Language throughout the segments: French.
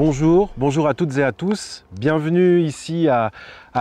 Bonjour à toutes et à tous. Bienvenue ici à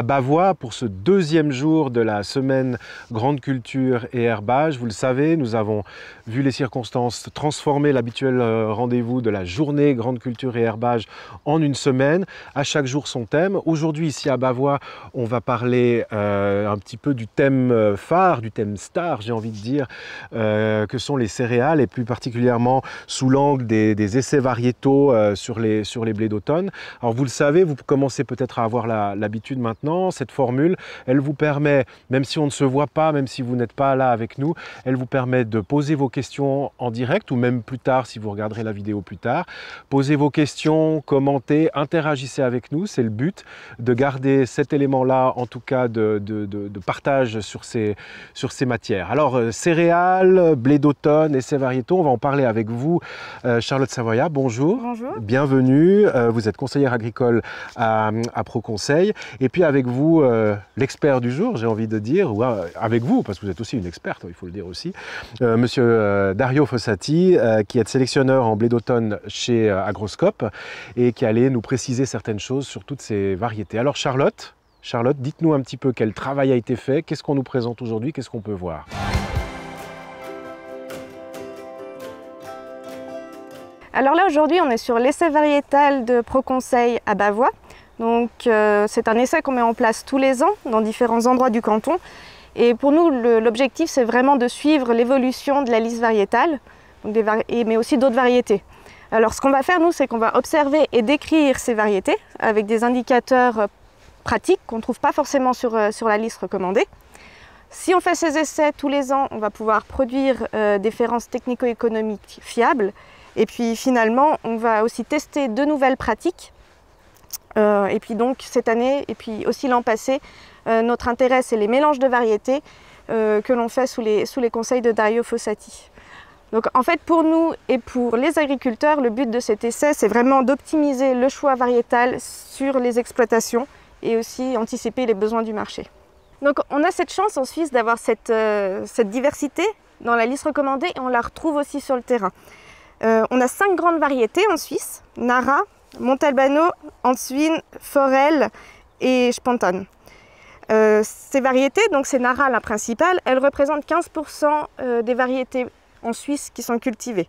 Bavois pour ce deuxième jour de la semaine Grande Culture et Herbage. Vous le savez, nous avons vu les circonstances transformer l'habituel rendez-vous de la journée Grande Culture et Herbage en une semaine. À chaque jour son thème. Aujourd'hui ici à Bavois, on va parler un petit peu du thème phare, du thème star, j'ai envie de dire, que sont les céréales et plus particulièrement sous l'angle des essais variétaux sur les blés d'automne. Alors vous le savez, vous commencez peut-être à avoir l'habitude maintenant, cette formule, elle vous permet, même si on ne se voit pas, même si vous n'êtes pas là avec nous, elle vous permet de poser vos questions en direct ou même plus tard si vous regarderez la vidéo plus tard. Posez vos questions, commentez, interagissez avec nous, c'est le but de garder cet élément-là en tout cas de partage sur ces matières. Alors céréales, blé d'automne, essais variétaux, on va en parler avec vous. Charlotte Savoya, bonjour. Bonjour. Bienvenue, vous êtes conseillère agricole à ProConseil et puis avec vous l'expert du jour, j'ai envie de dire, ou avec vous parce que vous êtes aussi une experte, il faut le dire aussi, monsieur Dario Fossati qui est sélectionneur en blé d'automne chez Agroscope et qui allait nous préciser certaines choses sur toutes ces variétés. Alors Charlotte, dites-nous un petit peu quel travail a été fait, qu'est-ce qu'on nous présente aujourd'hui, qu'est-ce qu'on peut voir? Alors là aujourd'hui on est sur l'essai variétal de ProConseil à Bavois. Donc c'est un essai qu'on met en place tous les ans dans différents endroits du canton. Et pour nous l'objectif c'est vraiment de suivre l'évolution de la liste variétale, mais aussi d'autres variétés. Alors ce qu'on va faire nous c'est qu'on va observer et décrire ces variétés avec des indicateurs pratiques qu'on ne trouve pas forcément sur la liste recommandée. Si on fait ces essais tous les ans, on va pouvoir produire des références technico-économiques fiables. Et puis finalement, on va aussi tester de nouvelles pratiques. Et puis donc cette année, et puis aussi l'an passé, notre intérêt c'est les mélanges de variétés que l'on fait sous les conseils de Dario Fossati. Donc en fait pour nous et pour les agriculteurs, le but de cet essai c'est vraiment d'optimiser le choix variétal sur les exploitations et aussi anticiper les besoins du marché. Donc on a cette chance en Suisse d'avoir cette diversité dans la liste recommandée et on la retrouve aussi sur le terrain. On a 5 grandes variétés en Suisse, Nara, Montalbano, Answin, Forel et Spontan. Ces variétés, donc c'est Nara la principale, elle représente 15% des variétés en Suisse qui sont cultivées.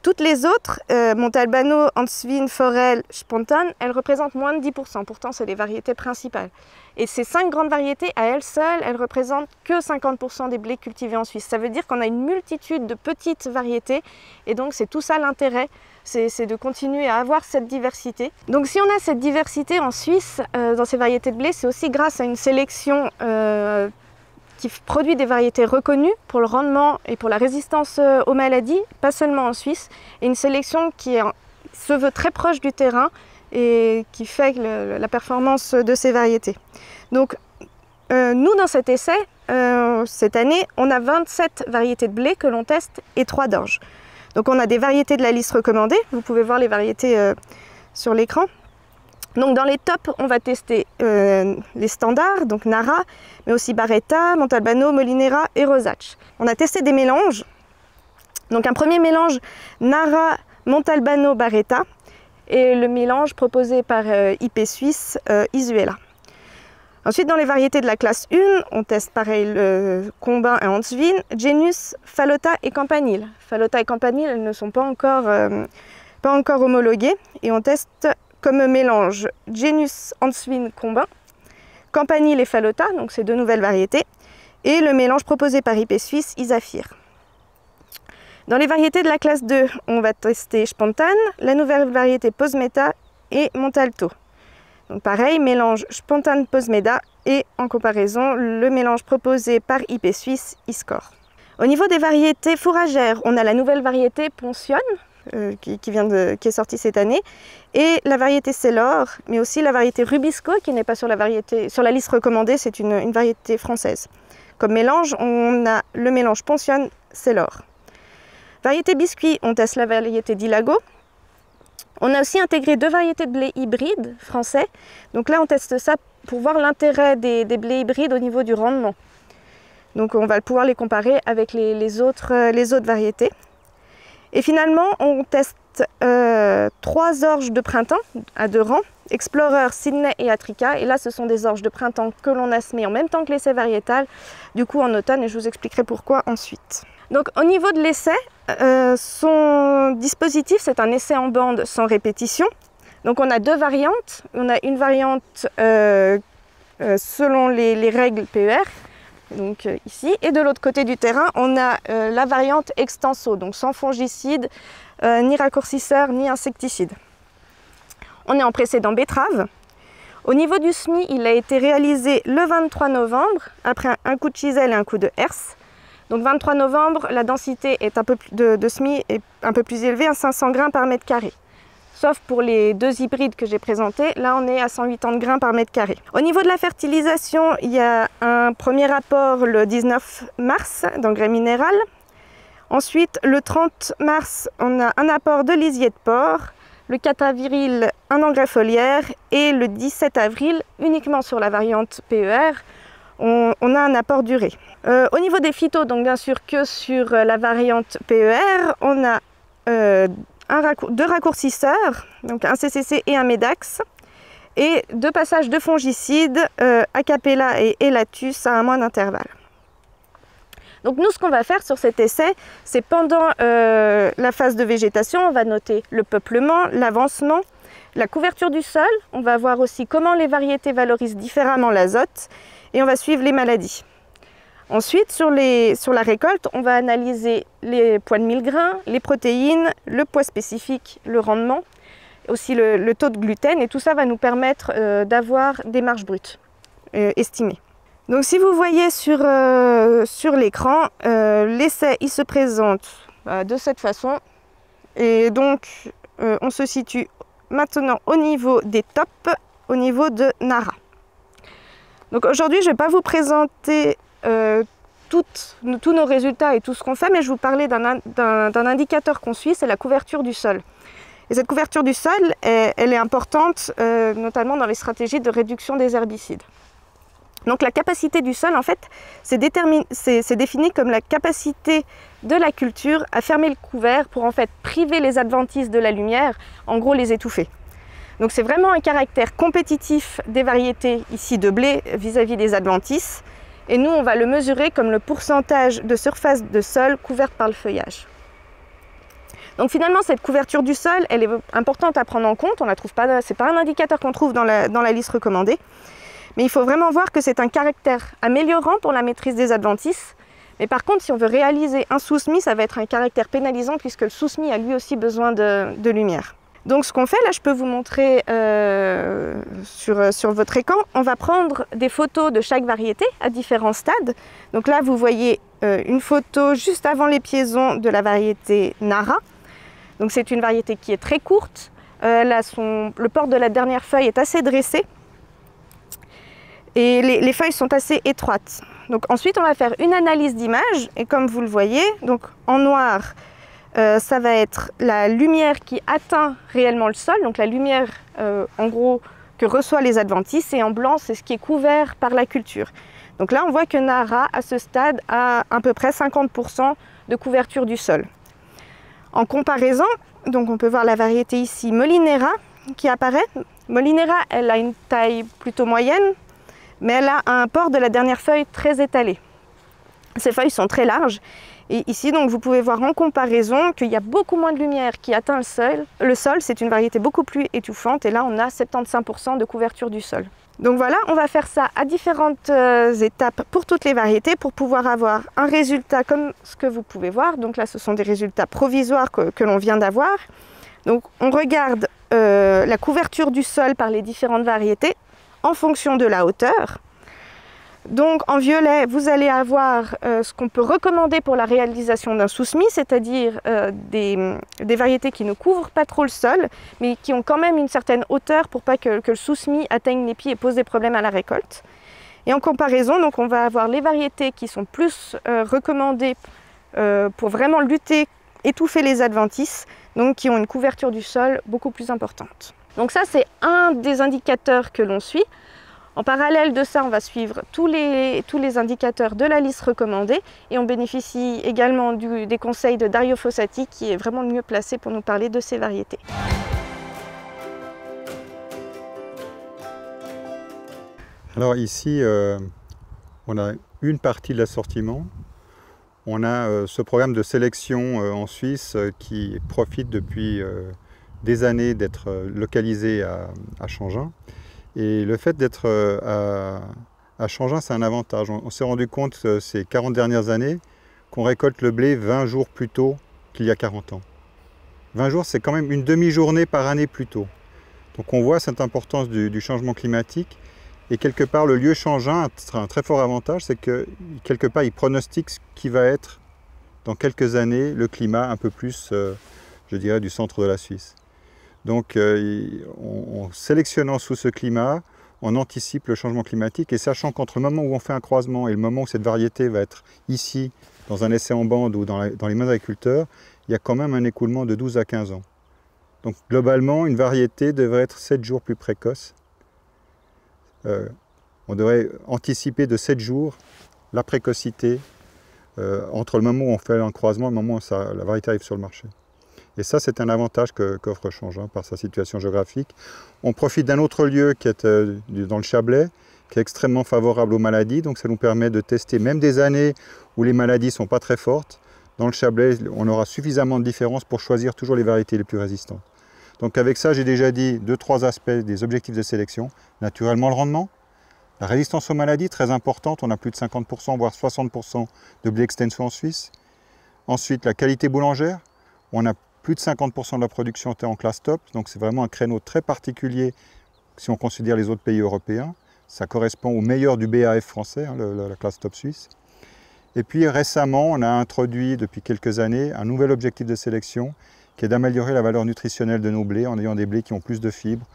Toutes les autres, Montalbano, Answin, Forel, Spontan, elles représentent moins de 10%, pourtant c'est les variétés principales. Et ces 5 grandes variétés, à elles seules, elles représentent que 50% des blés cultivés en Suisse. Ça veut dire qu'on a une multitude de petites variétés, et donc c'est tout ça l'intérêt, c'est de continuer à avoir cette diversité. Donc si on a cette diversité en Suisse, dans ces variétés de blé, c'est aussi grâce à une sélection qui produit des variétés reconnues pour le rendement et pour la résistance aux maladies, pas seulement en Suisse, et une sélection qui se veut très proche du terrain et qui fait la performance de ces variétés. Donc nous dans cet essai, cette année, on a 27 variétés de blé que l'on teste et 3 d'orge. Donc on a des variétés de la liste recommandée, vous pouvez voir les variétés sur l'écran. Donc dans les tops, on va tester les standards, donc Nara, mais aussi Barretta, Montalbano, Molinera et Rosach. On a testé des mélanges. Donc un premier mélange Nara, Montalbano, Barretta et le mélange proposé par IP Suisse, Isuela. Ensuite dans les variétés de la classe 1, on teste pareil le Combin et Answin, Genus, Falota et Campanile. Falota et Campanile, elles ne sont pas encore homologuées et on teste comme mélange Genus, Answin, Combin, Campanile et Falota, donc c'est 2 nouvelles variétés, et le mélange proposé par IP Suisse, Isafir. Dans les variétés de la classe 2, on va tester Spontan, la nouvelle variété Posmeta et Montalto. Donc pareil, mélange Spontan Posmeda et en comparaison, le mélange proposé par IP Suisse, Iscore. Au niveau des variétés fourragères, on a la nouvelle variété Poncione, qui est sortie cette année, et la variété Célor, mais aussi la variété Rubisco, qui n'est pas sur la liste recommandée, c'est une variété française. Comme mélange, on a le mélange Poncione-Célor. Variété biscuit, on teste la variété d'Ilago. On a aussi intégré 2 variétés de blé hybrides français. Donc là, on teste ça pour voir l'intérêt des blés hybrides au niveau du rendement. Donc on va pouvoir les comparer avec les autres variétés. Et finalement, on teste ensuite 3 orges de printemps à 2 rangs, Explorer, Sydney et Atrica. Et là, ce sont des orges de printemps que l'on a semées en même temps que l'essai variétal, du coup en automne, et je vous expliquerai pourquoi ensuite. Donc au niveau de l'essai, son dispositif, c'est un essai en bande sans répétition. Donc on a 2 variantes. On a une variante selon les règles PER, donc ici, et de l'autre côté du terrain, on a la variante extenso, donc sans fongicide, ni raccourcisseur, ni insecticide. On est en précédent betterave. Au niveau du semis, il a été réalisé le 23 novembre, après un coup de chisel et un coup de herse. Donc 23 novembre, la densité est de semis est un peu plus élevée, à 500 grains par mètre carré. Sauf pour les 2 hybrides que j'ai présentés, là on est à 180 grains par mètre carré. Au niveau de la fertilisation, il y a un premier apport le 19 mars d'engrais minéral. Ensuite, le 30 mars, on a un apport de lisier de porc. Le 4 avril, un engrais foliaire. Et le 17 avril, uniquement sur la variante PER, on a un apport d'urée. Au niveau des phytos, donc bien sûr que sur la variante PER, on a 2 raccourcisseurs, donc un CCC et un Medax, et 2 passages de fongicides, Acapella et Elatus à un mois d'intervalle. Donc nous, ce qu'on va faire sur cet essai, c'est pendant la phase de végétation, on va noter le peuplement, l'avancement, la couverture du sol, on va voir aussi comment les variétés valorisent différemment l'azote, et on va suivre les maladies. Ensuite, sur la récolte, on va analyser les poids de 1000 grains, les protéines, le poids spécifique, le rendement, aussi le taux de gluten, et tout ça va nous permettre d'avoir des marges brutes estimées. Donc si vous voyez sur l'écran, l'essai il se présente de cette façon, et donc on se situe maintenant au niveau des tops, au niveau de Nara. Donc aujourd'hui, je ne vais pas vous présenter tous nos résultats et tout ce qu'on fait, mais je vais vous parler d'un indicateur qu'on suit, c'est la couverture du sol. Et cette couverture du sol, elle est importante, notamment dans les stratégies de réduction des herbicides. Donc la capacité du sol, en fait, c'est défini comme la capacité de la culture à fermer le couvert pour en fait priver les adventices de la lumière, en gros les étouffer. Donc c'est vraiment un caractère compétitif des variétés ici de blé vis-à-vis des adventices. Et nous, on va le mesurer comme le pourcentage de surface de sol couverte par le feuillage. Donc finalement, cette couverture du sol, elle est importante à prendre en compte. On la trouve pas, c'est pas un indicateur qu'on trouve dans la liste recommandée. Mais il faut vraiment voir que c'est un caractère améliorant pour la maîtrise des adventices. Mais par contre, si on veut réaliser un sous-semis, ça va être un caractère pénalisant puisque le sous-semis a lui aussi besoin de lumière. Donc ce qu'on fait, là je peux vous montrer sur votre écran, on va prendre des photos de chaque variété à différents stades. Donc là vous voyez une photo juste avant les piaisons de la variété Nara. Donc c'est une variété qui est très courte, le port de la dernière feuille est assez dressé et les feuilles sont assez étroites. Donc ensuite on va faire une analyse d'image et comme vous le voyez, donc en noir, ça va être la lumière qui atteint réellement le sol, donc la lumière en gros que reçoit les adventices, et en blanc c'est ce qui est couvert par la culture. Donc là on voit que Nara à ce stade a à peu près 50% de couverture du sol. En comparaison, donc on peut voir la variété ici Molinera qui apparaît. Molinera elle a une taille plutôt moyenne, mais elle a un port de la dernière feuille très étalé. Ces feuilles sont très larges. Et ici, donc, vous pouvez voir en comparaison qu'il y a beaucoup moins de lumière qui atteint le sol. Le sol, c'est une variété beaucoup plus étouffante et là, on a 75% de couverture du sol. Donc voilà, on va faire ça à différentes étapes pour toutes les variétés pour pouvoir avoir un résultat comme ce que vous pouvez voir. Donc là, ce sont des résultats provisoires que l'on vient d'avoir. Donc on regarde la couverture du sol par les différentes variétés en fonction de la hauteur. Donc en violet, vous allez avoir ce qu'on peut recommander pour la réalisation d'un sous-semis, c'est-à-dire des variétés qui ne couvrent pas trop le sol, mais qui ont quand même une certaine hauteur pour pas que le sous-semis atteigne les pieds et pose des problèmes à la récolte. Et en comparaison, donc, on va avoir les variétés qui sont plus recommandées pour vraiment lutter, étouffer les adventices, donc qui ont une couverture du sol beaucoup plus importante. Donc ça, c'est un des indicateurs que l'on suit. En parallèle de ça, on va suivre tous les indicateurs de la liste recommandée et on bénéficie également des conseils de Dario Fossati qui est vraiment le mieux placé pour nous parler de ces variétés. Alors ici, on a une partie de l'assortiment. On a ce programme de sélection en Suisse qui profite depuis des années d'être localisé à Changin. Et le fait d'être à Changin, c'est un avantage. On s'est rendu compte ces 40 dernières années qu'on récolte le blé 20 jours plus tôt qu'il y a 40 ans. 20 jours, c'est quand même une demi-journée par année plus tôt. Donc on voit cette importance du changement climatique. Et quelque part, le lieu Changin a un très fort avantage, c'est que quelque part, il pronostique ce qui va être dans quelques années le climat un peu plus, je dirais, du centre de la Suisse. Donc en sélectionnant sous ce climat, on anticipe le changement climatique et sachant qu'entre le moment où on fait un croisement et le moment où cette variété va être ici, dans un essai en bande ou dans les mains d'agriculteurs, il y a quand même un écoulement de 12 à 15 ans. Donc globalement, une variété devrait être 7 jours plus précoce. On devrait anticiper de 7 jours la précocité entre le moment où on fait un croisement et le moment où la variété arrive sur le marché. Et ça, c'est un avantage qu'offre Changin par sa situation géographique. On profite d'un autre lieu qui est dans le Chablais, qui est extrêmement favorable aux maladies. Donc ça nous permet de tester même des années où les maladies ne sont pas très fortes. Dans le Chablais, on aura suffisamment de différences pour choisir toujours les variétés les plus résistantes. Donc avec ça, j'ai déjà dit 2-3 aspects des objectifs de sélection. Naturellement, le rendement. La résistance aux maladies, très importante. On a plus de 50%, voire 60% de blé extenso en Suisse. Ensuite, la qualité boulangère. On a plus de 50% de la production était en classe top, donc c'est vraiment un créneau très particulier si on considère les autres pays européens. Ça correspond au meilleur du BAF français, hein, la classe top suisse. Et puis récemment, on a introduit depuis quelques années un nouvel objectif de sélection qui est d'améliorer la valeur nutritionnelle de nos blés en ayant des blés qui ont plus de fibres,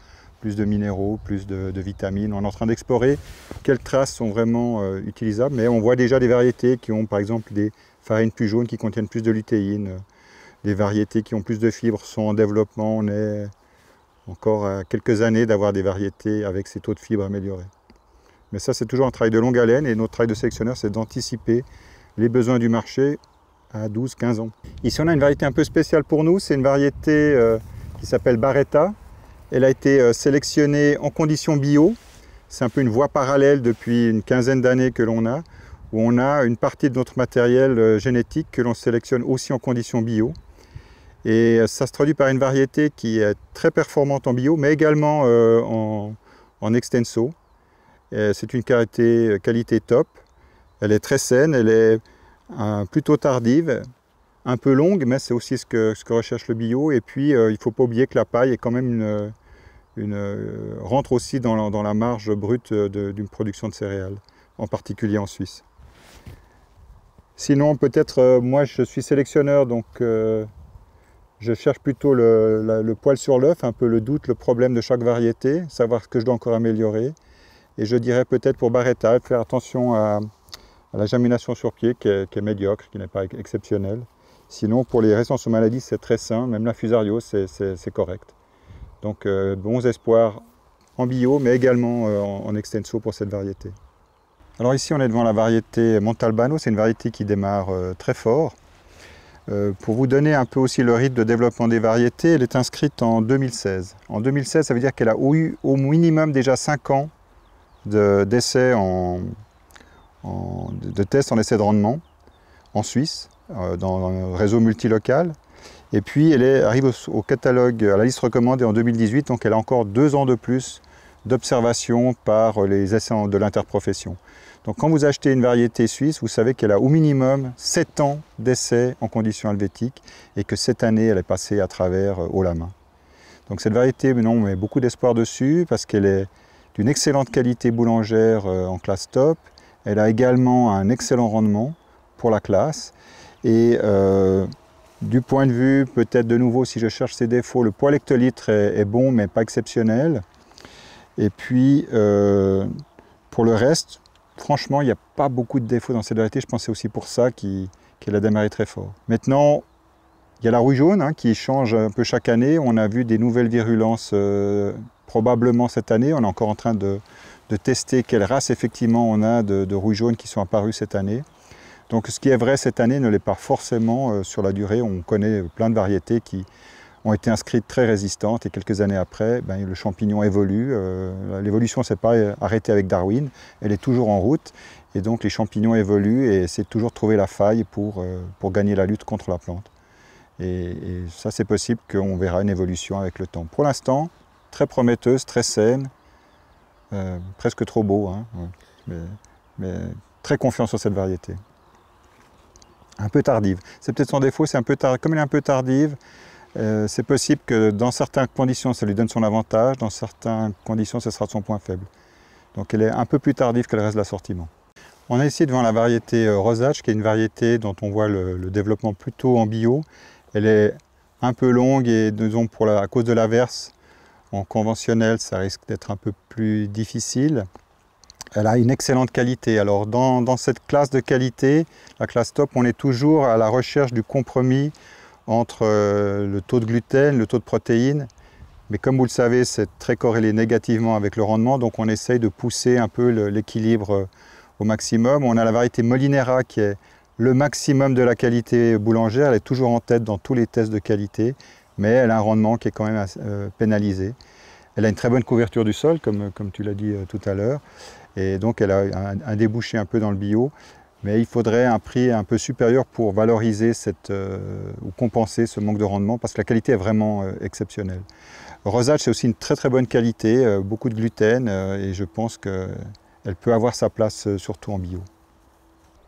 plus de minéraux, plus de vitamines. On est en train d'explorer quelles traces sont vraiment utilisables, mais on voit déjà des variétés qui ont par exemple des farines plus jaunes qui contiennent plus de lutéine. Les variétés qui ont plus de fibres sont en développement. On est encore à quelques années d'avoir des variétés avec ces taux de fibres améliorés. Mais ça, c'est toujours un travail de longue haleine et notre travail de sélectionneur, c'est d'anticiper les besoins du marché à 12-15 ans. Ici, on a une variété un peu spéciale pour nous. C'est une variété qui s'appelle Barretta. Elle a été sélectionnée en conditions bio. C'est un peu une voie parallèle depuis une quinzaine d'années que l'on a, où on a une partie de notre matériel génétique que l'on sélectionne aussi en conditions bio. Et ça se traduit par une variété qui est très performante en bio, mais également en extenso. C'est une qualité top. Elle est très saine, elle est plutôt tardive, un peu longue, mais c'est aussi ce que recherche le bio. Et puis, il ne faut pas oublier que la paille est quand même rentre aussi dans la marge brute d'une production de céréales, en particulier en Suisse. Sinon, peut-être, moi, je suis sélectionneur, donc je cherche plutôt le poil sur l'œuf, un peu le doute, le problème de chaque variété, savoir ce que je dois encore améliorer. Et je dirais peut-être pour Barretta, faire attention à la germination sur pied, qui est médiocre, qui n'est pas exceptionnelle. Sinon, pour les résistances aux maladies, c'est très sain, même la Fusario, c'est correct. Donc, bons espoirs en bio, mais également en extenso pour cette variété. Alors ici, on est devant la variété Montalbano, c'est une variété qui démarre très fort. Pour vous donner un peu aussi le rythme de développement des variétés, elle est inscrite en 2016. En 2016, ça veut dire qu'elle a eu au minimum déjà 5 ans d'essais de tests en essais de rendement en Suisse, dans un réseau multilocal. Et puis elle arrive au catalogue, à la liste recommandée en 2018, donc elle a encore 2 ans de plus d'observation par les essais de l'interprofession. Donc quand vous achetez une variété suisse, vous savez qu'elle a au minimum 7 ans d'essais en conditions helvétiques et que cette année, elle est passée à travers haut la main. Donc cette variété, on met beaucoup d'espoir dessus parce qu'elle est d'une excellente qualité boulangère en classe top. Elle a également un excellent rendement pour la classe. Et du point de vue, peut-être de nouveau, si je cherche ses défauts, le poids hectolitre est bon, mais pas exceptionnel. Et puis, pour le reste, franchement, il n'y a pas beaucoup de défauts dans cette variété. Je pense que c'est aussi pour ça qu'elle a démarré très fort. Maintenant, il y a la rouille jaune qui change un peu chaque année. On a vu des nouvelles virulences probablement cette année. On est encore en train de de tester quelle race effectivement on a de rouille jaune qui sont apparues cette année. Donc ce qui est vrai cette année ne l'est pas forcément sur la durée. On connaît plein de variétés qui ont été inscrites très résistantes et quelques années après, le champignon évolue. L'évolution ne s'est pas arrêtée avec Darwin, elle est toujours en route. Et donc les champignons évoluent et essaient toujours de trouver la faille pour gagner la lutte contre la plante. Et ça c'est possible qu'on verra une évolution avec le temps. Pour l'instant, très prometteuse, très saine, presque trop beau, hein, mais très confiant sur cette variété. Un peu tardive. C'est peut-être son défaut, c'est un peu comme elle est un peu tardive, c'est possible que dans certaines conditions ça lui donne son avantage, dans certaines conditions ce sera son point faible. Donc elle est un peu plus tardive que le reste de l'assortiment. On est ici devant la variété Rosage, qui est une variété dont on voit le développement plutôt en bio. Elle est un peu longue et disons à cause de l'averse, en conventionnel ça risque d'être un peu plus difficile. Elle a une excellente qualité. Alors dans cette classe de qualité, la classe top, on est toujours à la recherche du compromis entre le taux de gluten, le taux de protéines. Mais comme vous le savez, c'est très corrélé négativement avec le rendement, donc on essaye de pousser un peu l'équilibre au maximum. On a la variété Molinera qui est le maximum de la qualité boulangère. Elle est toujours en tête dans tous les tests de qualité, mais elle a un rendement qui est quand même pénalisé. Elle a une très bonne couverture du sol, comme tu l'as dit tout à l'heure. Et donc elle a un débouché un peu dans le bio, mais il faudrait un prix un peu supérieur pour valoriser ou compenser ce manque de rendement, parce que la qualité est vraiment exceptionnelle. Rosage, c'est aussi une très très bonne qualité, beaucoup de gluten, et je pense qu'elle peut avoir sa place surtout en bio.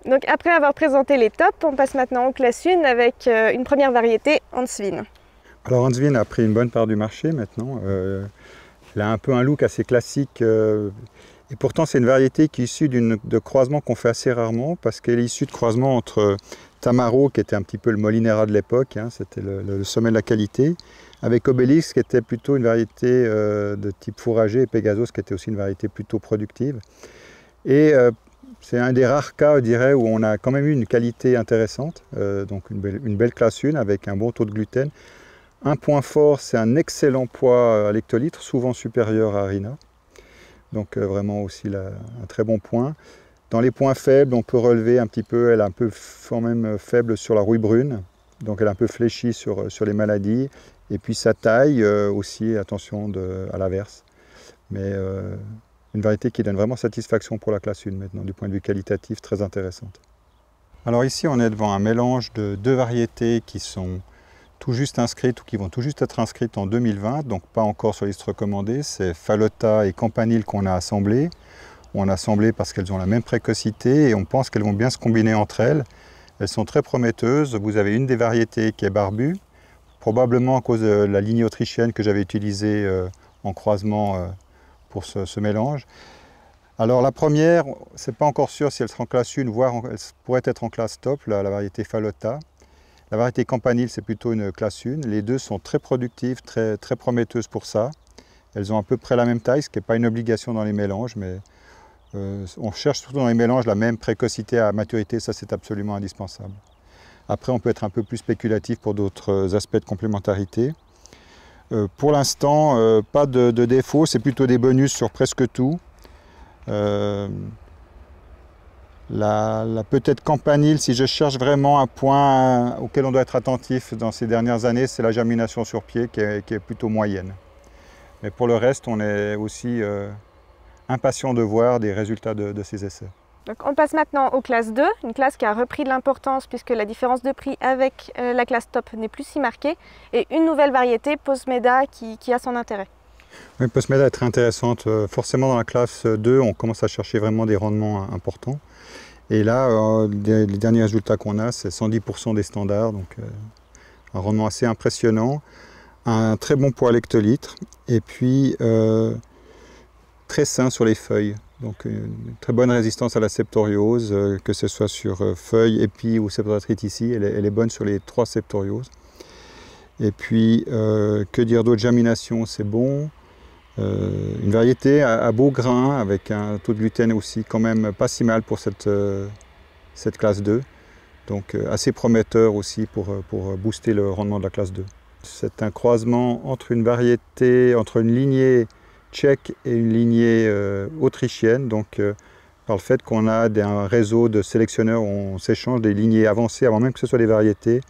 Donc après avoir présenté les tops, on passe maintenant aux classes 1 avec une première variété, Hansvin. Alors Hansvin a pris une bonne part du marché maintenant. Elle a un peu un look assez classique. Et pourtant, c'est une variété qui est issue de croisements qu'on fait assez rarement, parce qu'elle est issue de croisements entre Tamaro, qui était un petit peu le Molinera de l'époque, hein, c'était le sommet de la qualité, avec Obélix, qui était plutôt une variété de type fourrager, et Pegasus, qui était aussi une variété plutôt productive. Et c'est un des rares cas, je dirais, où on a quand même eu une qualité intéressante, donc une belle classe 1 avec un bon taux de gluten. Un point fort, c'est un excellent poids à l'hectolitre, souvent supérieur à Arina. Donc vraiment aussi un très bon point. Dans les points faibles, on peut relever un petit peu, elle est un peu quand même faible sur la rouille brune, donc elle est un peu fléchie sur les maladies. Et puis sa taille aussi, attention à l'averse. Mais une variété qui donne vraiment satisfaction pour la classe 1 maintenant, du point de vue qualitatif, très intéressante. Alors ici, on est devant un mélange de deux variétés qui sont tout juste inscrites ou qui vont tout juste être inscrites en 2020, donc pas encore sur liste recommandée. C'est Falota et Campanile qu'on a assemblées. On a assemblé parce qu'elles ont la même précocité et on pense qu'elles vont bien se combiner entre elles. Elles sont très prometteuses. Vous avez une des variétés qui est barbue, probablement à cause de la lignée autrichienne que j'avais utilisée en croisement pour ce mélange. Alors la première, c'est pas encore sûr si elle sera en classe 1, voire elle pourrait être en classe top, la variété Falota. La variété Campanile, c'est plutôt une classe 1. Les deux sont très productives, très prometteuses pour ça. Elles ont à peu près la même taille, ce qui n'est pas une obligation dans les mélanges, mais on cherche surtout dans les mélanges la même précocité à maturité, ça c'est absolument indispensable. Après, on peut être un peu plus spéculatif pour d'autres aspects de complémentarité. Pour l'instant, pas de défaut, c'est plutôt des bonus sur presque tout. Peut-être Campanile, si je cherche vraiment un point auquel on doit être attentif dans ces dernières années, c'est la germination sur pied qui est plutôt moyenne. Mais pour le reste, on est aussi impatient de voir des résultats de ces essais. Donc on passe maintenant aux classes 2, une classe qui a repris de l'importance puisque la différence de prix avec la classe top n'est plus si marquée, et une nouvelle variété, Postmeda, qui a son intérêt. Oui, Postmeda est très intéressante. Forcément, dans la classe 2, on commence à chercher vraiment des rendements importants. Et là, les derniers résultats qu'on a, c'est 110% des standards, donc un rendement assez impressionnant, un très bon poids à l'hectolitre, et puis très sain sur les feuilles. Donc une très bonne résistance à la septoriose, que ce soit sur feuilles, épis ou septoratrites ici, elle est bonne sur les 3 septorioses. Et puis, que dire d'autre, germination, c'est bon. Une variété à beau grain, avec un taux de gluten aussi quand même pas si mal pour cette classe 2. Donc assez prometteur aussi pour booster le rendement de la classe 2. C'est un croisement entre une variété, entre une lignée tchèque et une lignée autrichienne. Donc, par le fait qu'on a un réseau de sélectionneurs où on s'échange des lignées avancées avant même que ce soit des variétés.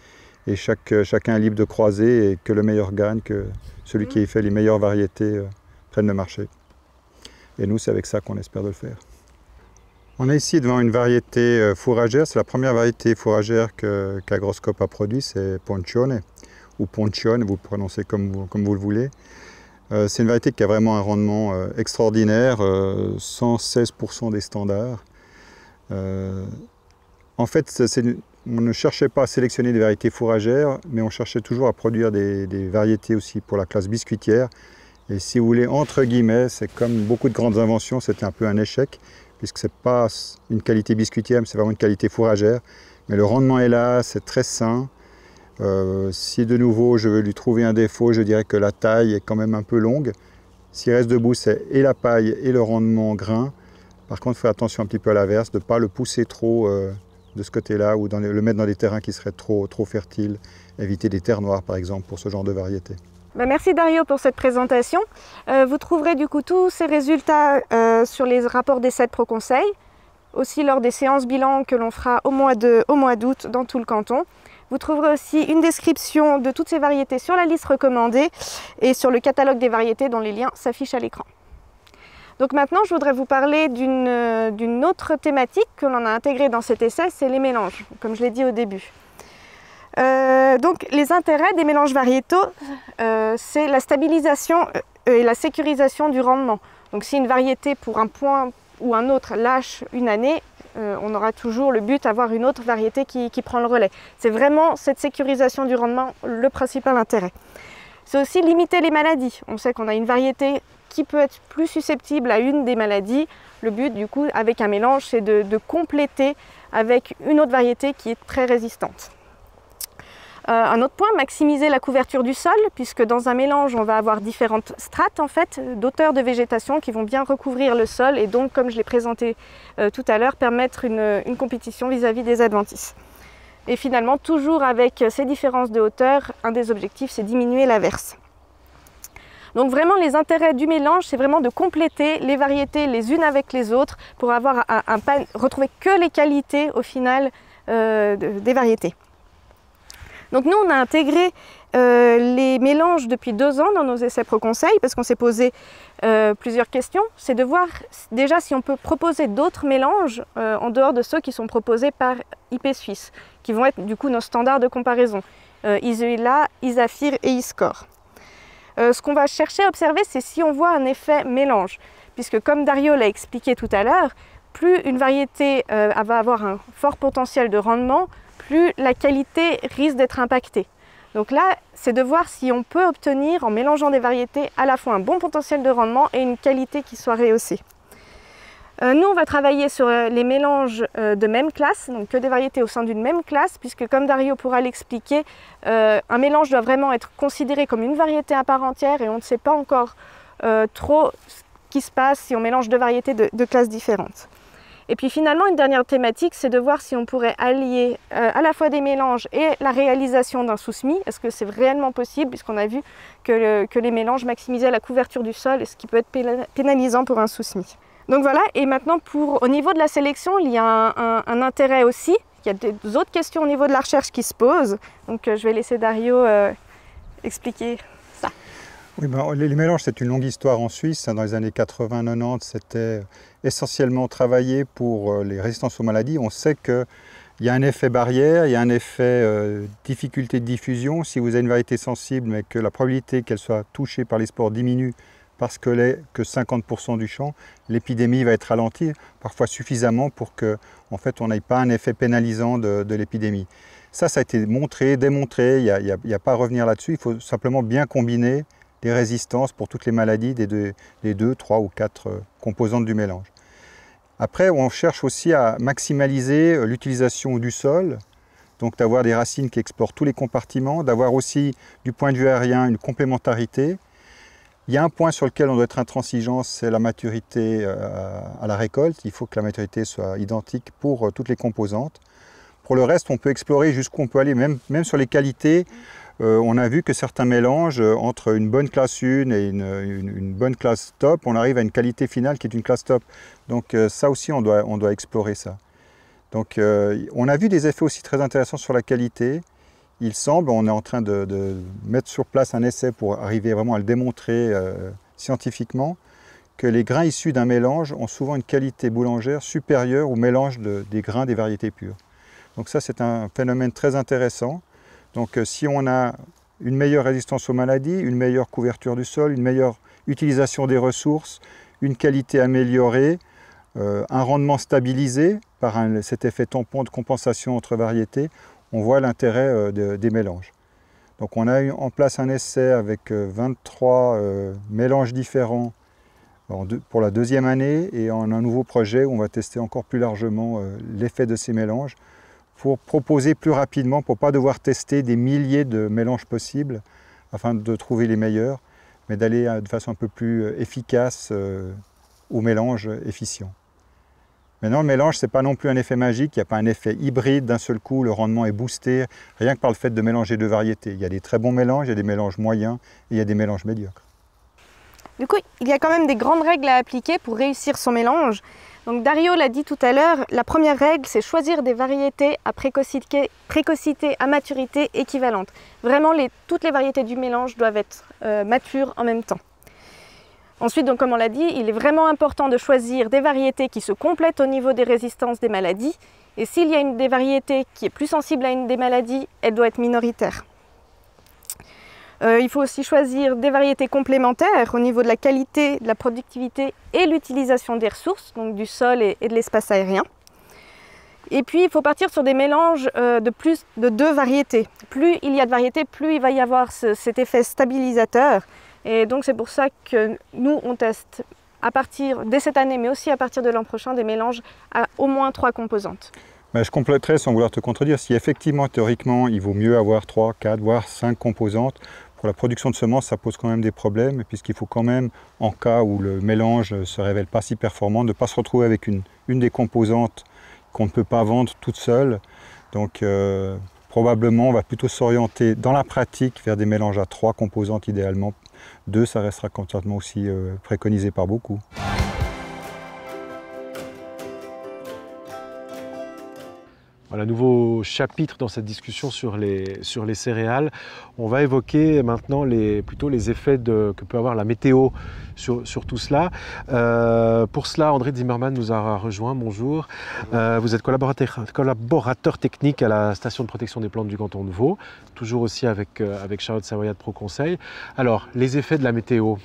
Et chacun est libre de croiser et que le meilleur gagne, que celui qui fait les meilleures variétés prenne le marché. Et nous, c'est avec ça qu'on espère de le faire. On est ici devant une variété fourragère. C'est la première variété fourragère qu'Agroscope a produit, c'est Poncione, ou Poncione, vous le prononcez comme vous le voulez. C'est une variété qui a vraiment un rendement extraordinaire, 116% des standards. En fait, on ne cherchait pas à sélectionner des variétés fourragères, mais on cherchait toujours à produire des variétés aussi pour la classe biscuitière. Et si vous voulez, entre guillemets, c'est comme beaucoup de grandes inventions, c'était un peu un échec, puisque ce n'est pas une qualité biscuitière, mais c'est vraiment une qualité fourragère. Mais le rendement est là, c'est très sain. Si de nouveau je veux lui trouver un défaut, je dirais que la taille est quand même un peu longue. S'il reste debout, c'est et la paille et le rendement grain. Par contre, il faut faire attention un petit peu à l'inverse, de ne pas le pousser trop de ce côté-là ou le mettre dans des terrains qui seraient trop fertiles. Éviter des terres noires, par exemple, pour ce genre de variété. Merci Dario pour cette présentation. Vous trouverez du coup tous ces résultats sur les rapports d'essai de ProConseil, aussi lors des séances bilan que l'on fera au mois d'août dans tout le canton. Vous trouverez aussi une description de toutes ces variétés sur la liste recommandée et sur le catalogue des variétés dont les liens s'affichent à l'écran. Donc maintenant, je voudrais vous parler d'une autre thématique que l'on a intégrée dans cet essai, c'est les mélanges, comme je l'ai dit au début. Donc les intérêts des mélanges variétaux, c'est la stabilisation et la sécurisation du rendement. Donc si une variété pour un point ou un autre lâche une année, on aura toujours le but d'avoir une autre variété qui prend le relais. C'est vraiment cette sécurisation du rendement le principal intérêt. C'est aussi limiter les maladies. On sait qu'on a une variété qui peut être plus susceptible à une des maladies. Le but du coup avec un mélange, c'est de compléter avec une autre variété qui est très résistante. Un autre point, maximiser la couverture du sol, puisque dans un mélange, on va avoir différentes strates en fait, d'auteurs de végétation qui vont bien recouvrir le sol et donc, comme je l'ai présenté tout à l'heure, permettre une compétition vis-à-vis des adventices. Et finalement, toujours avec ces différences de hauteur, un des objectifs, c'est diminuer l'averse. Donc vraiment, les intérêts du mélange, c'est vraiment de compléter les variétés les unes avec les autres pour avoir retrouver que les qualités au final des variétés. Donc nous, on a intégré les mélanges depuis 2 ans dans nos essais ProConseil parce qu'on s'est posé plusieurs questions. C'est de voir déjà si on peut proposer d'autres mélanges en dehors de ceux qui sont proposés par IP Suisse, qui vont être du coup nos standards de comparaison, Isoila, Isafir et Iscore. Ce qu'on va chercher à observer, c'est si on voit un effet mélange, puisque comme Dario l'a expliqué tout à l'heure, plus une variété va avoir un fort potentiel de rendement, plus la qualité risque d'être impactée. Donc là, c'est de voir si on peut obtenir, en mélangeant des variétés, à la fois un bon potentiel de rendement et une qualité qui soit rehaussée. Nous, on va travailler sur les mélanges de même classe, donc que des variétés au sein d'une même classe, puisque comme Dario pourra l'expliquer, un mélange doit vraiment être considéré comme une variété à part entière et on ne sait pas encore trop ce qui se passe si on mélange 2 variétés de classes différentes. Et puis finalement, une dernière thématique, c'est de voir si on pourrait allier à la fois des mélanges et la réalisation d'un sous-semis. Est-ce que c'est réellement possible, puisqu'on a vu que les mélanges maximisaient la couverture du sol, ce qui peut être pénalisant pour un sous-semis. Donc voilà, et maintenant au niveau de la sélection, il y a un intérêt aussi. Il y a des autres questions au niveau de la recherche qui se posent. Donc je vais laisser Dario expliquer ça. Oui, les mélanges, c'est une longue histoire en Suisse. Dans les années 80-90, c'était essentiellement travaillé pour les résistances aux maladies. On sait qu'il y a un effet barrière, il y a un effet difficulté de diffusion. Si vous avez une variété sensible, mais que la probabilité qu'elle soit touchée par les spores diminue parce qu'elle n'est que 50% du champ, l'épidémie va être ralentie, parfois suffisamment pour qu'en fait, on n'ait pas un effet pénalisant de l'épidémie. Ça a été montré, démontré, il n'y a pas à revenir là-dessus. Il faut simplement bien combiner les résistances pour toutes les maladies des 2, 3 ou 4 composantes du mélange. Après, on cherche aussi à maximaliser l'utilisation du sol, donc d'avoir des racines qui explorent tous les compartiments, d'avoir aussi, du point de vue aérien, une complémentarité. Il y a un point sur lequel on doit être intransigeant, c'est la maturité à la récolte. Il faut que la maturité soit identique pour toutes les composantes. Pour le reste, on peut explorer jusqu'où on peut aller, même sur les qualités. on a vu que certains mélanges, entre une bonne classe 1 et une bonne classe top, on arrive à une qualité finale qui est une classe top. Donc ça aussi, on doit explorer ça. Donc on a vu des effets aussi très intéressants sur la qualité. Il semble, on est en train de mettre sur place un essai pour arriver vraiment à le démontrer scientifiquement, que les grains issus d'un mélange ont souvent une qualité boulangère supérieure au mélange des grains des variétés pures. Donc ça, c'est un phénomène très intéressant. Donc si on a une meilleure résistance aux maladies, une meilleure couverture du sol, une meilleure utilisation des ressources, une qualité améliorée, un rendement stabilisé par cet effet tampon de compensation entre variétés, on voit l'intérêt des mélanges. Donc on a eu en place un essai avec 23 mélanges différents pour la deuxième année, et on a un nouveau projet où on va tester encore plus largement l'effet de ces mélanges pour proposer plus rapidement, pour ne pas devoir tester des milliers de mélanges possibles afin de trouver les meilleurs, mais d'aller de façon un peu plus efficace au mélange efficient. Maintenant, le mélange, ce n'est pas non plus un effet magique, il n'y a pas un effet hybride, d'un seul coup, le rendement est boosté, rien que par le fait de mélanger deux variétés. Il y a des très bons mélanges, il y a des mélanges moyens et il y a des mélanges médiocres. Du coup, il y a quand même des grandes règles à appliquer pour réussir son mélange. Donc Dario l'a dit tout à l'heure, la première règle, c'est choisir des variétés à précocité à maturité équivalente. Vraiment, toutes les variétés du mélange doivent être matures en même temps. Ensuite, donc, comme on l'a dit, il est vraiment important de choisir des variétés qui se complètent au niveau des résistances des maladies. Et s'il y a une des variétés qui est plus sensible à une des maladies, elle doit être minoritaire. Il faut aussi choisir des variétés complémentaires au niveau de la qualité, de la productivité et l'utilisation des ressources, donc du sol et de l'espace aérien. Et puis, il faut partir sur des mélanges de plus de 2 variétés. Plus il y a de variétés, plus il va y avoir cet effet stabilisateur. Et donc, c'est pour ça que nous, on teste à partir, dès cette année, mais aussi à partir de l'an prochain, des mélanges à au moins 3 composantes. Je compléterai sans vouloir te contredire. Si effectivement, théoriquement, il vaut mieux avoir 3, 4, voire 5 composantes, pour la production de semences, ça pose quand même des problèmes, puisqu'il faut quand même, en cas où le mélange ne se révèle pas si performant, ne pas se retrouver avec une des composantes qu'on ne peut pas vendre toute seule. Donc probablement, on va plutôt s'orienter dans la pratique vers des mélanges à 3 composantes idéalement. 2, ça restera complètement aussi préconisé par beaucoup. Voilà, nouveau chapitre dans cette discussion sur les céréales. On va évoquer maintenant plutôt les effets que peut avoir la météo sur tout cela. Pour cela, André Zimmermann nous a rejoint. Bonjour. Vous êtes collaborateur technique à la station de protection des plantes du canton de Vaud, toujours aussi avec Charlotte Savoyat de ProConseil. Alors, les effets de la météo.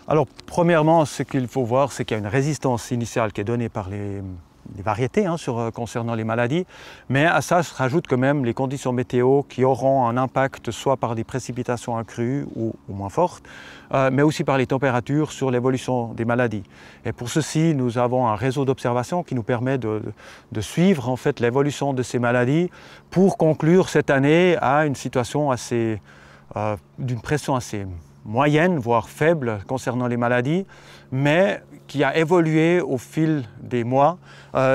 Alors, premièrement, ce qu'il faut voir, c'est qu'il y a une résistance initiale qui est donnée par les variétés concernant les maladies, mais à ça se rajoutent quand même les conditions météo qui auront un impact soit par des précipitations accrues ou moins fortes, mais aussi par les températures sur l'évolution des maladies. Et pour ceci, nous avons un réseau d'observation qui nous permet de suivre en fait l'évolution de ces maladies pour conclure cette année à une situation d'une pression assez moyenne, voire faible concernant les maladies, mais qui a évolué au fil des mois.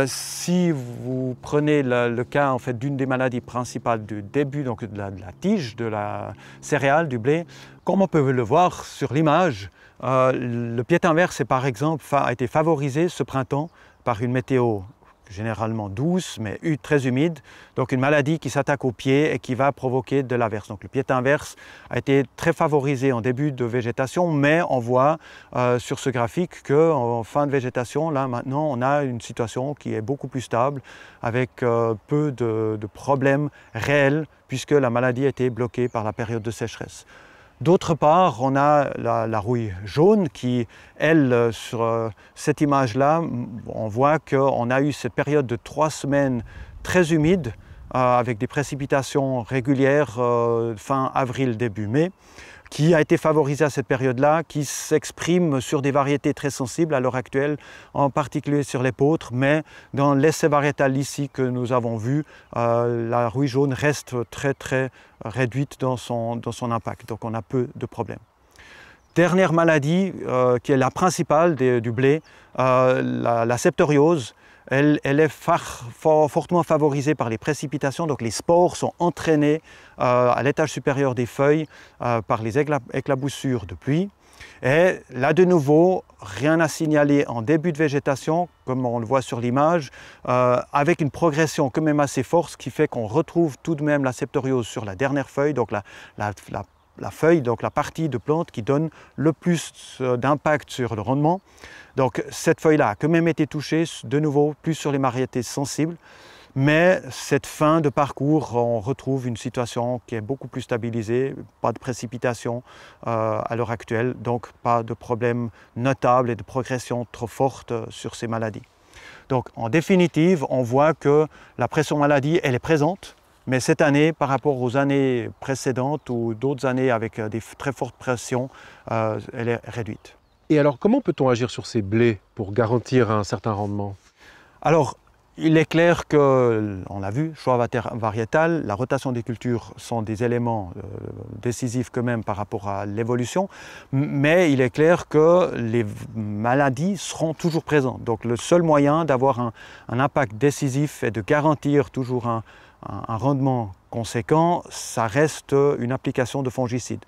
Si vous prenez le cas en fait, d'une des maladies principales du début, donc de la tige, de la céréale, du blé, comme on peut le voir sur l'image, le piétin vert, par exemple, a été favorisé ce printemps par une météo généralement douce, mais très humide, donc une maladie qui s'attaque aux pieds et qui va provoquer de l'averse. Donc le piétin vert a été très favorisé en début de végétation, mais on voit sur ce graphique qu'en fin de végétation, là maintenant, on a une situation qui est beaucoup plus stable, avec peu de problèmes réels, puisque la maladie a été bloquée par la période de sécheresse. D'autre part, on a la rouille jaune qui, elle, sur cette image-là, on voit qu'on a eu cette période de 3 semaines très humide avec des précipitations régulières fin avril, début mai, qui a été favorisée à cette période-là, qui s'exprime sur des variétés très sensibles à l'heure actuelle, en particulier sur l'épeautre, mais dans l'essai variétal ici que nous avons vu, la rouille jaune reste très réduite dans son impact, donc on a peu de problèmes. Dernière maladie, qui est la principale du blé, la septoriose, elle est fortement favorisée par les précipitations, donc les spores sont entraînés à l'étage supérieur des feuilles par les éclaboussures de pluie. Et là de nouveau, rien à signaler en début de végétation, comme on le voit sur l'image, avec une progression quand même assez forte, ce qui fait qu'on retrouve tout de même la septoriose sur la dernière feuille, donc la feuille, donc la partie de plante qui donne le plus d'impact sur le rendement. Donc cette feuille-là a quand même été touchée, de nouveau, plus sur les variétés sensibles. Mais cette fin de parcours, on retrouve une situation qui est beaucoup plus stabilisée, pas de précipitation à l'heure actuelle, donc pas de problème notable et de progression trop forte sur ces maladies. Donc en définitive, on voit que la pression maladie, elle est présente, mais cette année, par rapport aux années précédentes ou d'autres années avec des très fortes pressions, elle est réduite. Et alors, comment peut-on agir sur ces blés pour garantir un certain rendement? Alors, il est clair que, on l'a vu, choix variétal, la rotation des cultures sont des éléments décisifs quand même par rapport à l'évolution, mais il est clair que les maladies seront toujours présentes. Donc le seul moyen d'avoir un impact décisif et de garantir toujours un rendement conséquent, ça reste une application de fongicides.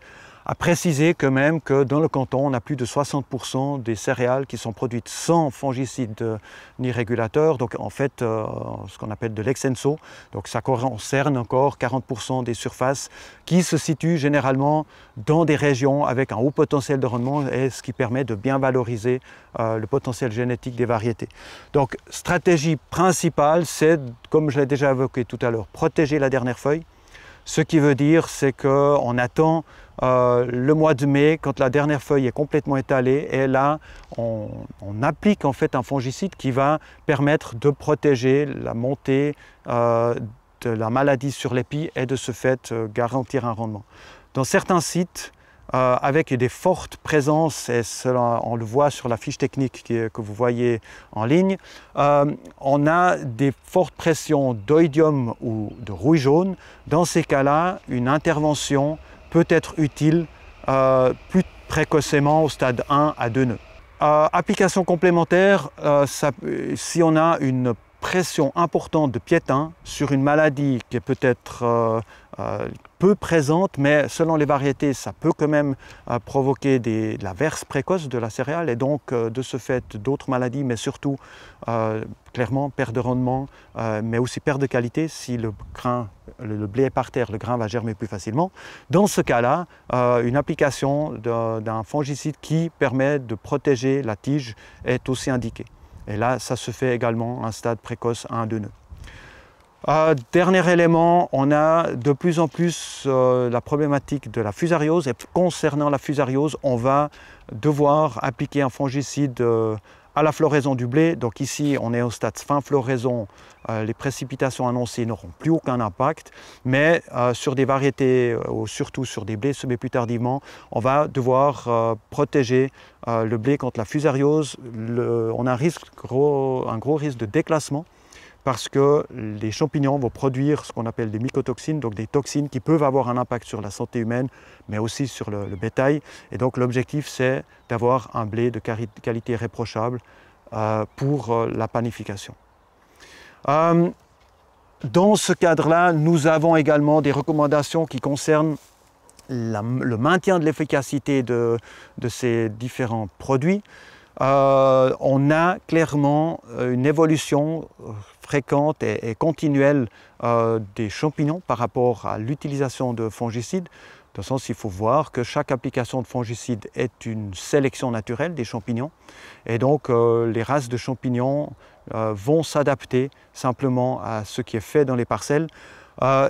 À préciser quand même que dans le canton, on a plus de 60% des céréales qui sont produites sans fongicides ni régulateurs, donc en fait ce qu'on appelle de l'exenso. Donc ça concerne encore 40% des surfaces qui se situent généralement dans des régions avec un haut potentiel de rendement, et ce qui permet de bien valoriser le potentiel génétique des variétés. Donc stratégie principale, c'est, comme je l'ai déjà évoqué tout à l'heure, protéger la dernière feuille. Ce qui veut dire, c'est qu'on attend le mois de mai, quand la dernière feuille est complètement étalée, et là, on applique en fait un fongicide qui va permettre de protéger la montée de la maladie sur l'épi et de ce fait garantir un rendement. Dans certains sites, avec des fortes présences, et cela, on le voit sur la fiche technique que vous voyez en ligne, on a des fortes pressions d'oïdium ou de rouille jaune. Dans ces cas-là, une intervention peut être utile plus précocement au stade 1 à 2 nœuds. Application complémentaire, si on a une pression importante de piétin sur une maladie qui est peut-être peu présente, mais selon les variétés, ça peut quand même provoquer de la verse précoce de la céréale et donc de ce fait d'autres maladies, mais surtout clairement perte de rendement, mais aussi perte de qualité. Si le blé est par terre, le grain va germer plus facilement. Dans ce cas-là, une application d'un fongicide qui permet de protéger la tige est aussi indiquée. Et là, ça se fait également à un stade précoce 1 à 2 nœuds. Dernier élément, on a de plus en plus la problématique de la fusariose. Et concernant la fusariose, on va devoir appliquer un fongicide à la floraison du blé. Donc ici, on est au stade fin floraison. Les précipitations annoncées n'auront plus aucun impact. Mais sur des variétés, ou surtout sur des blés semés plus tardivement, on va devoir protéger le blé contre la fusariose. On a un gros risque de déclassement, parce que les champignons vont produire ce qu'on appelle des mycotoxines, donc des toxines qui peuvent avoir un impact sur la santé humaine, mais aussi sur le bétail. Et donc l'objectif, c'est d'avoir un blé de qualité réprochable pour la panification. Dans ce cadre-là, nous avons également des recommandations qui concernent le maintien de l'efficacité de ces différents produits. On a clairement une évolution fréquente et continuelle des champignons par rapport à l'utilisation de fongicides. Dans le sens, il faut voir que chaque application de fongicide est une sélection naturelle des champignons. Et donc, les races de champignons vont s'adapter simplement à ce qui est fait dans les parcelles.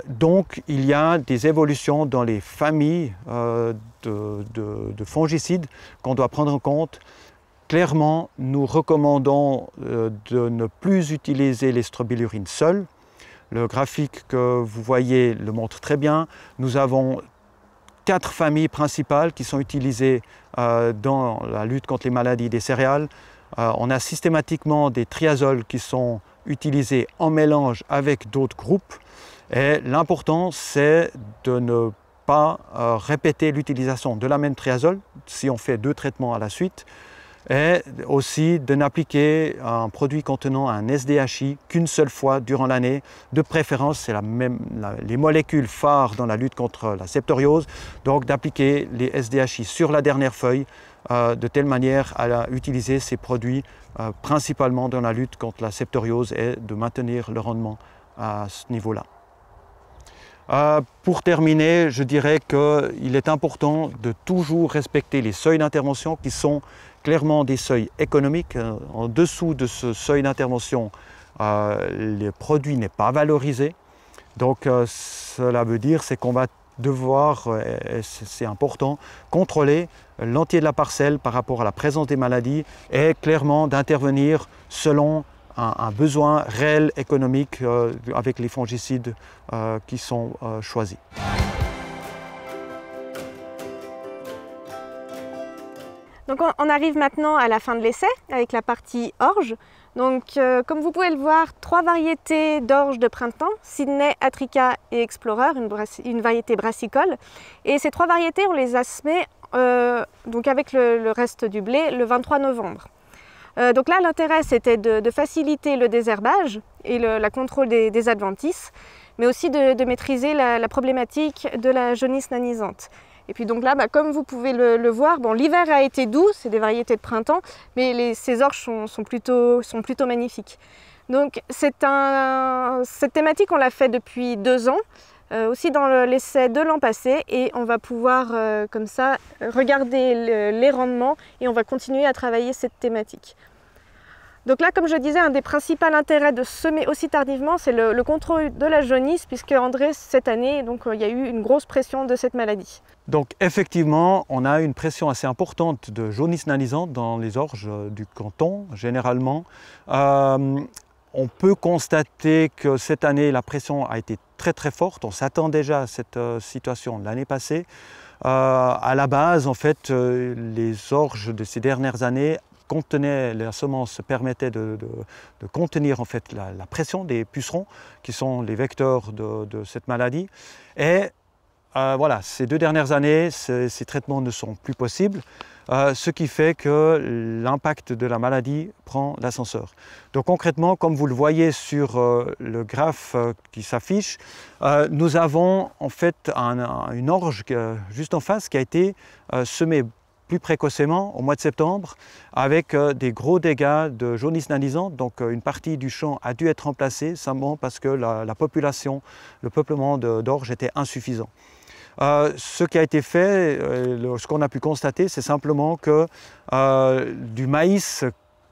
Donc, il y a des évolutions dans les familles de fongicides qu'on doit prendre en compte. Clairement, nous recommandons de ne plus utiliser les strobilurines seules. Le graphique que vous voyez le montre très bien. Nous avons 4 familles principales qui sont utilisées dans la lutte contre les maladies des céréales. On a systématiquement des triazoles qui sont utilisés en mélange avec d'autres groupes. Et l'important, c'est de ne pas répéter l'utilisation de l'améntriazole si on fait 2 traitements à la suite. et aussi de n'appliquer un produit contenant un SDHI qu'une seule fois durant l'année. De préférence, c'est les molécules phares dans la lutte contre la septoriose, donc d'appliquer les SDHI sur la dernière feuille de telle manière à utiliser ces produits principalement dans la lutte contre la septoriose et de maintenir le rendement à ce niveau-là. Pour terminer, je dirais qu'il est important de toujours respecter les seuils d'intervention qui sont clairement des seuils économiques. En dessous de ce seuil d'intervention, le produit n'est pas valorisé. Donc cela veut dire qu'on va devoir, c'est important, contrôler l'entier de la parcelle par rapport à la présence des maladies et clairement d'intervenir selon un besoin réel économique avec les fongicides qui sont choisis. Donc on arrive maintenant à la fin de l'essai avec la partie orge. Donc comme vous pouvez le voir, 3 variétés d'orge de printemps, Sydney, Atrica et Explorer, une variété brassicole. Et ces 3 variétés, on les a semées donc avec le reste du blé le 23 novembre. Donc là, l'intérêt, c'était de faciliter le désherbage et la contrôle des adventices, mais aussi de maîtriser la problématique de la jaunisse nanisante. Et puis donc là, comme vous pouvez le voir, bon, l'hiver a été doux, c'est des variétés de printemps, mais ces orges sont plutôt magnifiques. Donc cette thématique, on l'a fait depuis 2 ans, aussi dans l'essai de l'an passé, et on va pouvoir comme ça regarder les rendements et on va continuer à travailler cette thématique. Donc là, comme je disais, un des principaux intérêts de semer aussi tardivement, c'est le contrôle de la jaunisse, puisque André, cette année, donc, il y a eu une grosse pression de cette maladie. Donc effectivement, on a une pression assez importante de jaunisse nanisante dans les orges du canton, généralement. On peut constater que cette année, la pression a été très forte. On s'attend déjà à cette situation l'année passée. À la base, en fait, les orges de ces dernières années contenaient, la semence permettait de contenir en fait la pression des pucerons qui sont les vecteurs de cette maladie. Et voilà, ces 2 dernières années, ces traitements ne sont plus possibles, ce qui fait que l'impact de la maladie prend l'ascenseur. Donc concrètement, comme vous le voyez sur le graphe qui s'affiche, nous avons en fait une orge juste en face qui a été semée plus précocement au mois de septembre avec des gros dégâts de jaunisse nanisante. Donc une partie du champ a dû être remplacée simplement parce que la population, le peuplement d'orge était insuffisant. Ce qui a été fait, ce qu'on a pu constater, c'est simplement que du maïs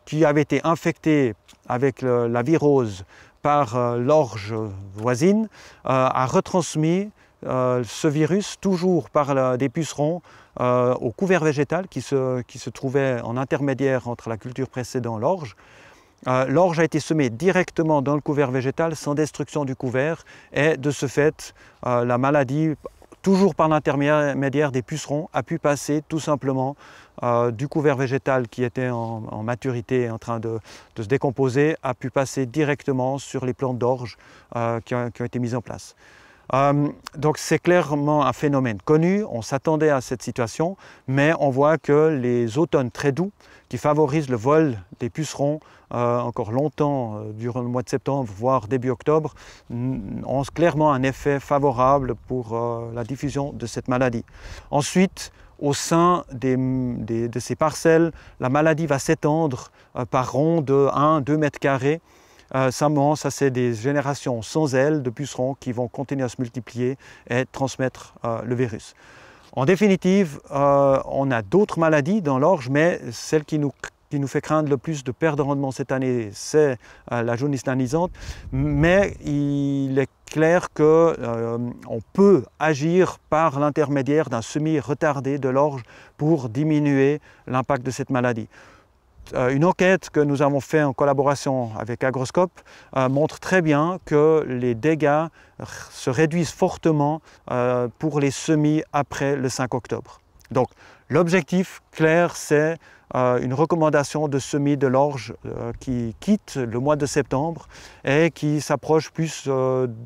qui avait été infecté avec la virose par l'orge voisine a retransmis ce virus toujours par des pucerons au couvert végétal qui se trouvait en intermédiaire entre la culture précédente et l'orge. L'orge a été semée directement dans le couvert végétal sans destruction du couvert et de ce fait la maladie, toujours par l'intermédiaire des pucerons, a pu passer tout simplement du couvert végétal qui était en maturité, en train de se décomposer, a pu passer directement sur les plantes d'orge qui ont été mises en place. Donc c'est clairement un phénomène connu, on s'attendait à cette situation, mais on voit que les automnes très doux qui favorisent le vol des pucerons encore longtemps durant le mois de septembre, voire début octobre, ont clairement un effet favorable pour la diffusion de cette maladie. Ensuite, au sein de ces parcelles, la maladie va s'étendre par rond de 1-2 mètres carrés. Simplement, ça c'est des générations sans ailes de pucerons qui vont continuer à se multiplier et transmettre le virus. En définitive, on a d'autres maladies dans l'orge, mais celle qui nous fait craindre le plus de perte de rendement cette année, c'est la jaunisse nanisante. Mais il est clair qu'on peut agir par l'intermédiaire d'un semis retardé de l'orge pour diminuer l'impact de cette maladie. Une enquête que nous avons faite en collaboration avec Agroscope montre très bien que les dégâts se réduisent fortement pour les semis après le 5 octobre. Donc l'objectif clair, c'est une recommandation de semis de l'orge qui quitte le mois de septembre et qui s'approche plus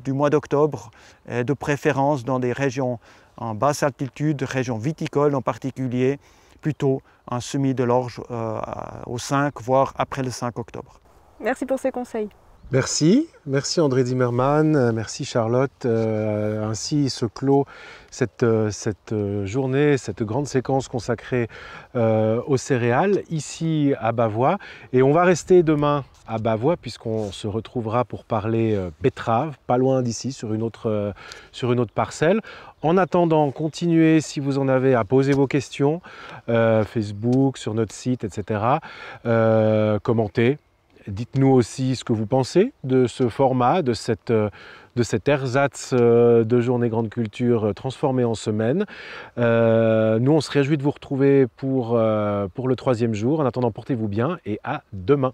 du mois d'octobre, et de préférence dans des régions en basse altitude, régions viticoles en particulier, plutôt un semis de l'orge au 5, voire après le 5 octobre. Merci pour ces conseils. Merci André Zimmermann, merci Charlotte. Ainsi se clôt cette journée, cette grande séquence consacrée aux céréales ici à Bavois. Et on va rester demain à Bavois puisqu'on se retrouvera pour parler betterave, pas loin d'ici, sur une autre parcelle. En attendant, continuez si vous en avez à poser vos questions, Facebook, sur notre site, etc. Commentez. Dites-nous aussi ce que vous pensez de ce format, de cet ersatz de journée grande culture transformé en semaine. Nous, on se réjouit de vous retrouver pour le 3e jour. En attendant, portez-vous bien et à demain.